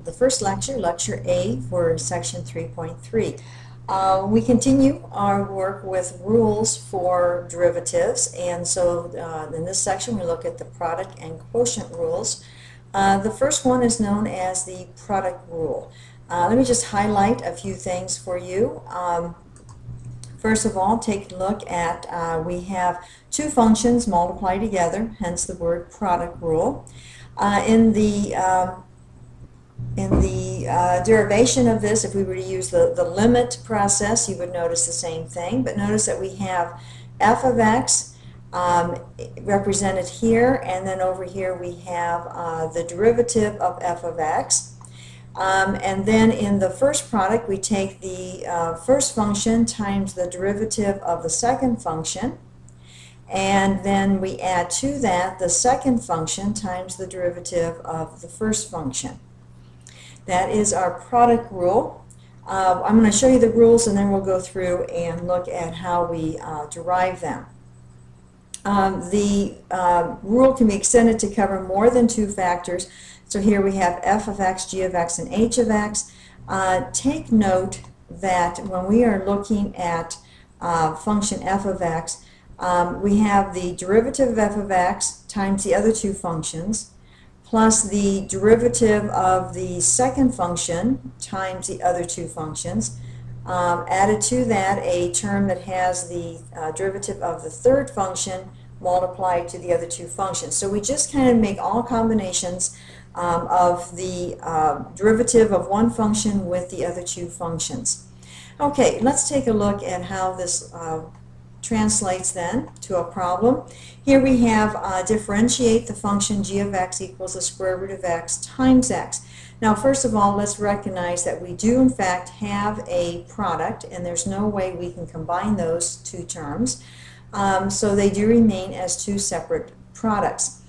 the first lecture, Lecture A for Section 3.3. We continue our work with rules for derivatives, and so in this section we look at the product and quotient rules. The first one is known as the product rule. Let me just highlight a few things for you. First of all, take a look at, we have two functions multiply together, hence the word product rule. In the derivation of this, if we were to use the limit process, you would notice the same thing. But notice that we have f of x represented here, and then over here we have the derivative of f of x. And then in the first product, we take the first function times the derivative of the second function. And then we add to that the second function times the derivative of the first function. That is our product rule. I'm going to show you the rules and then we'll go through and look at how we derive them. The rule can be extended to cover more than two factors. So here we have f of x, g of x, and h of x. Take note that when we are looking at function f of x, we have the derivative of f of x times the other two functions, plus the derivative of the second function times the other two functions. Added to that a term that has the derivative of the third function multiplied to the other two functions. So we just kind of make all combinations of the derivative of one function with the other two functions. Okay, let's take a look at how this translates then to a problem. Here we have differentiate the function g of x equals the square root of x times x. Now first of all, let's recognize that we do in fact have a product, and there's no way we can combine those two terms. So they do remain as two separate products.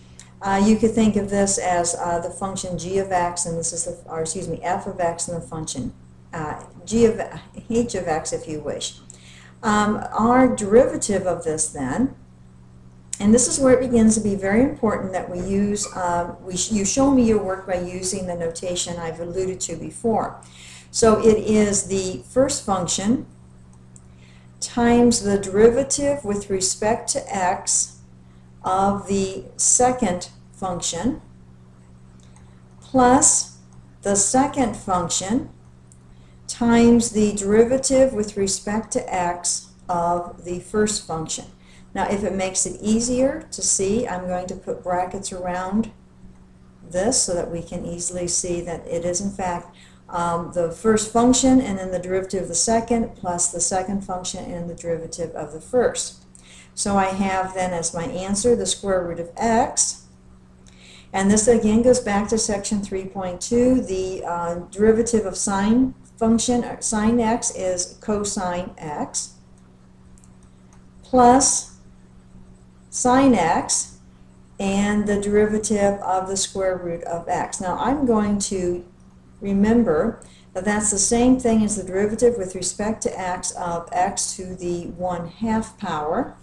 You could think of this as the function g of x, and this is the, or excuse me, f of x, and the function h of x, if you wish. Our derivative of this then, and this is where it begins to be very important that we use, you show me your work by using the notation I've alluded to before. So it is the first function times the derivative with respect to x of the second function plus the second function times the derivative with respect to x of the first function. Now if it makes it easier to see, I'm going to put brackets around this so that we can easily see that it is in fact the first function and then the derivative of the second plus the second function and the derivative of the first. So I have then as my answer the square root of x, and this again goes back to section 3.2. The derivative of sine function, sine x, is cosine x plus sine x and the derivative of the square root of x. Now I'm going to remember that that's the same thing as the derivative with respect to x of x to the 1/2 power.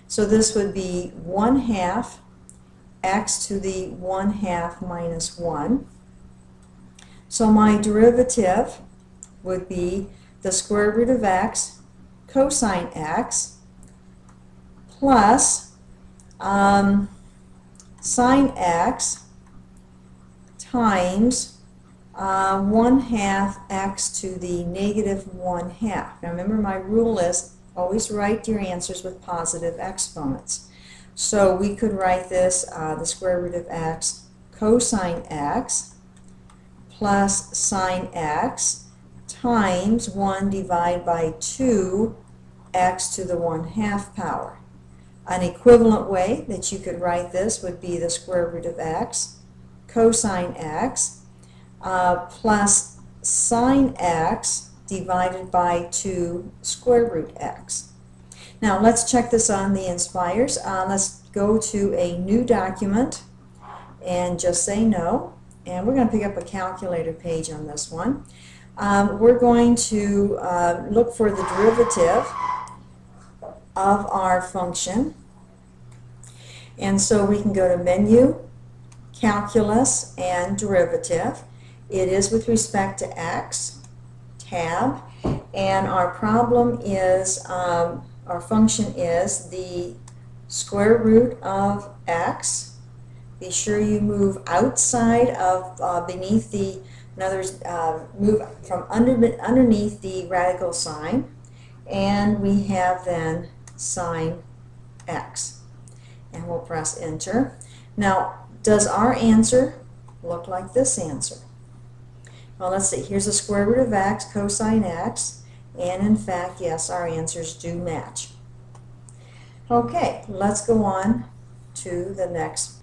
So this would be 1/2 x to the 1/2 minus 1. So my derivative would be the square root of x cosine x plus sine x times 1/2 x to the negative 1/2. Now remember, my rule is always write your answers with positive exponents. So we could write this the square root of x cosine x plus sine x times 1 divided by 2 x to the 1/2 power. An equivalent way that you could write this would be the square root of x cosine x plus sine x divided by 2 square root x. Now let's check this on the inspires. Let's go to a new document and just say no, and we're going to pick up a calculator page on this one. We're going to look for the derivative of our function, and so we can go to menu, calculus, and derivative. It is with respect to x, tab, and our problem is, our function is the square root of x. Be sure you move outside of, beneath the, in other words, move from underneath the radical sign, and we have then sine x. And we'll press enter. Now, does our answer look like this answer? Well, let's see. Here's the square root of x, cosine x, and in fact, yes, our answers do match. Okay, let's go on to the next.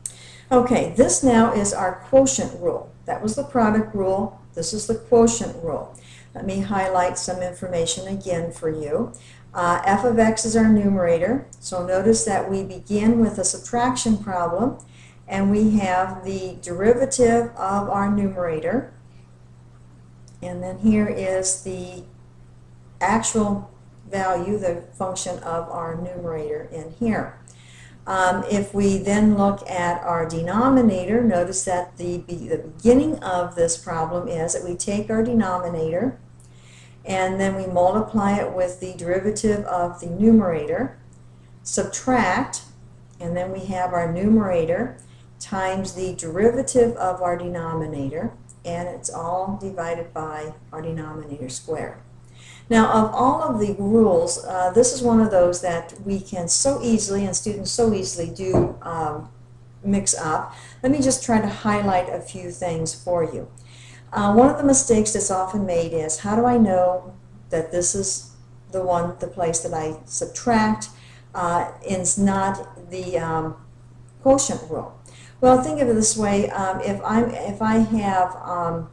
Okay, this now is our quotient rule. That was the product rule. This is the quotient rule. Let me highlight some information again for you. F of x is our numerator, so notice that we begin with a subtraction problem, and we have the derivative of our numerator, and then here is the actual value, the function of our numerator in here. If we then look at our denominator, notice that the beginning of this problem is that we take our denominator and then we multiply it with the derivative of the numerator, subtract, and then we have our numerator times the derivative of our denominator, and it's all divided by our denominator squared. Now, of all of the rules, this is one of those that we can so easily, and students so easily do mix up. Let me just try to highlight a few things for you. One of the mistakes that's often made is, how do I know that this is the place that I subtract is not the quotient rule? Well, think of it this way. If I have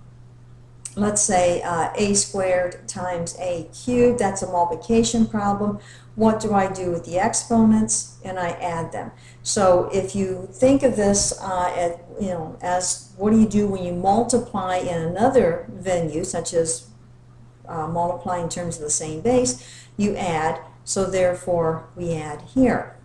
let's say a squared times a cubed, that's a multiplication problem. What do I do with the exponents? And I add them. So if you think of this as what do you do when you multiply in another venue, such as multiply in terms of the same base, you add, so therefore we add here.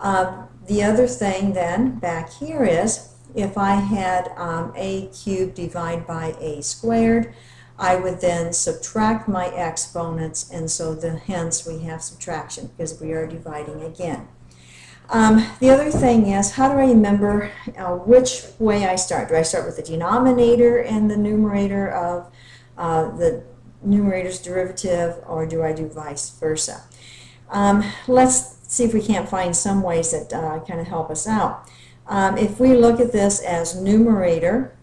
The other thing then back here is, if I had a cubed divided by a squared, I would then subtract my exponents, and so then hence we have subtraction because we are dividing again. The other thing is, how do I remember which way I start? Do I start with the denominator and the numerator of the numerator's derivative, or do I do vice versa? Let's see if we can't find some ways that kind of help us out. If we look at this as numerator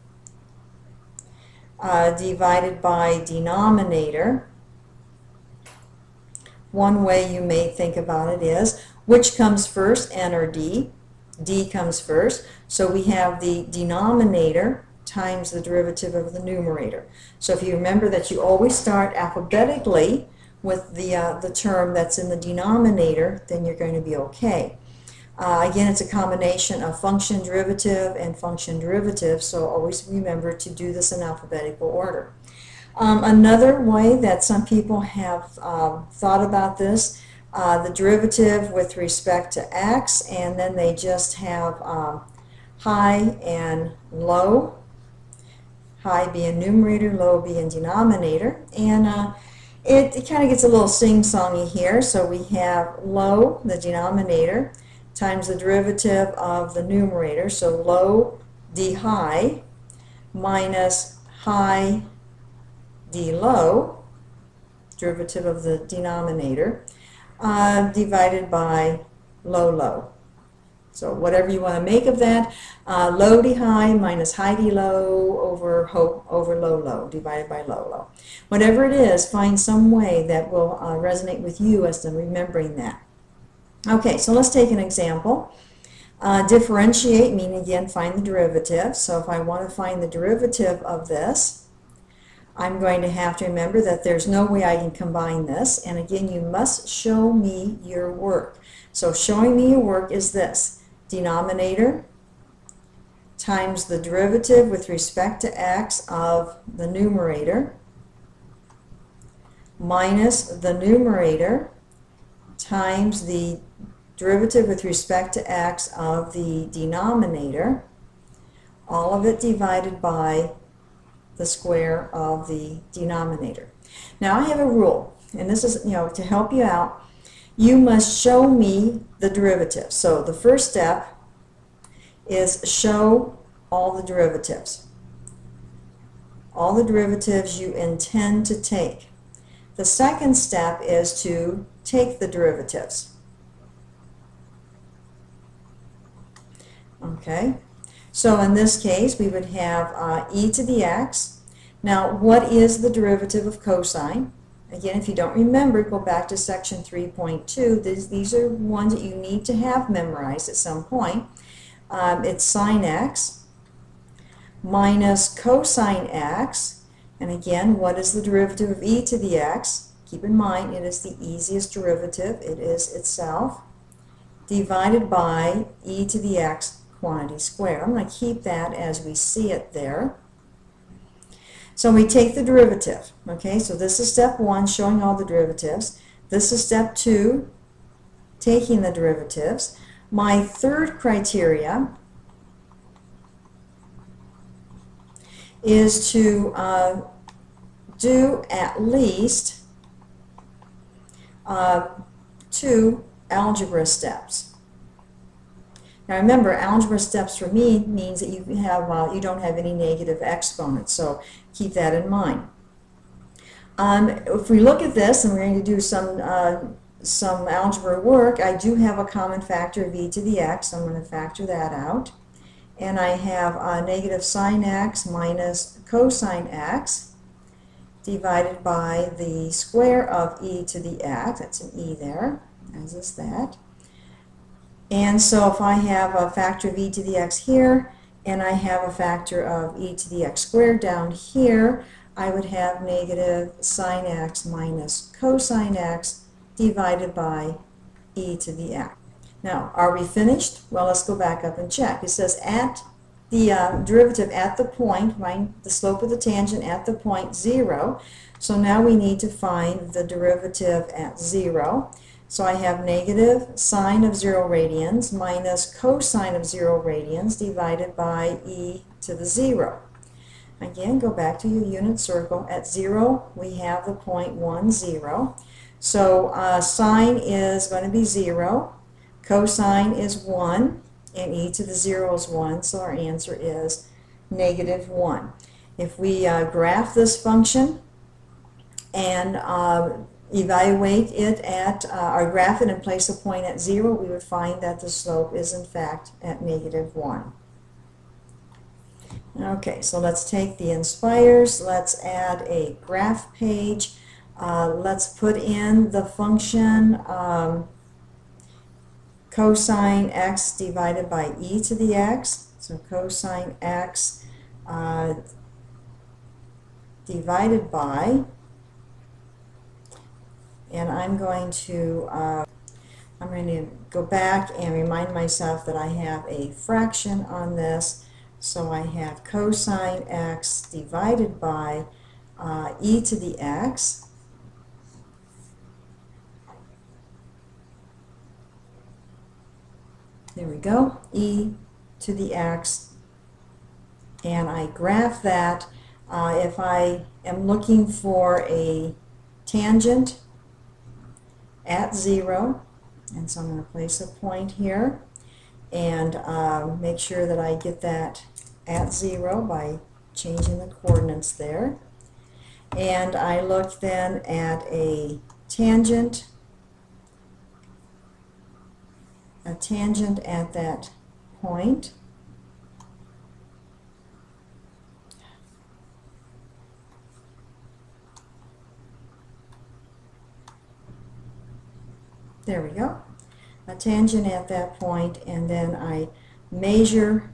divided by denominator, one way you may think about it is, which comes first, N or D? D comes first, so we have the denominator times the derivative of the numerator. So if you remember that you always start alphabetically with the term that's in the denominator, then you're going to be okay. Again, it's a combination of function derivative and function derivative, so always remember to do this in alphabetical order. Another way that some people have thought about this, the derivative with respect to x, and then they just have high and low, high being numerator, low being denominator, and it kind of gets a little sing-songy here. So we have low, the denominator, times the derivative of the numerator, so low d high minus high d low, derivative of the denominator, divided by low low. So whatever you want to make of that, low d high minus high d low over low low divided by low low. Whatever it is, find some way that will resonate with you as to remembering that. Okay, so let's take an example. Differentiate, meaning again find the derivative. So if I want to find the derivative of this, I'm going to have to remember that there's no way I can combine this, and again you must show me your work. So showing me your work is this: denominator times the derivative with respect to x of the numerator minus the numerator times the derivative with respect to x of the denominator, all of it divided by the square of the denominator. Now I have a rule, and this is, to help you out. You must show me the derivative. So the first step is show all the derivatives. All the derivatives you intend to take. The second step is to take the derivatives. Okay, so in this case we would have e to the x. Now what is the derivative of cosine? Again, if you don't remember, go back to section 3.2. These are ones that you need to have memorized at some point. It's sine x minus cosine x. And again, what is the derivative of e to the x? Keep in mind, it is the easiest derivative. It is itself divided by e to the x quantity squared. I'm going to keep that as we see it there. So we take the derivative. Okay, so this is step 1, showing all the derivatives. This is step 2, taking the derivatives. My third criteria is to do at least 2 algebra steps. Now remember, algebra steps for me means that you have you don't have any negative exponents, so keep that in mind. If we look at this, and we're going to do some algebra work, I do have a common factor of e to the x, so I'm going to factor that out. And I have negative sine x minus cosine x divided by the square of e to the x. That's an e there, as is that. And so if I have a factor of e to the x here, and I have a factor of e to the x squared down here, I would have negative sine x minus cosine x divided by e to the x. Now, are we finished? Well, let's go back up and check. It says at the derivative at the point, find the slope of the tangent at the point 0. So now we need to find the derivative at 0. So I have negative sine of 0 radians minus cosine of 0 radians divided by e to the 0. Again, go back to your unit circle. At 0, we have the point 1, 0. So sine is going to be 0, cosine is 1, and e to the 0 is 1, so our answer is negative 1. If we graph this function and evaluate it at, or graph it and place a point at 0, we would find that the slope is in fact at negative 1. Okay, so let's take the inspires, let's add a graph page, let's put in the function cosine x divided by e to the x, so cosine x divided by, and I'm going to go back and remind myself that I have a fraction on this. So I have cosine x divided by e to the x. There we go, e to the x. And I graph that. If I am looking for a tangent at 0, and so I'm going to place a point here and make sure that I get that at 0 by changing the coordinates there. And I look then at a tangent at that point. There we go. A tangent at that point, and then I measure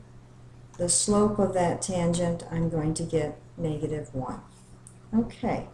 the slope of that tangent. I'm going to get negative 1. Okay.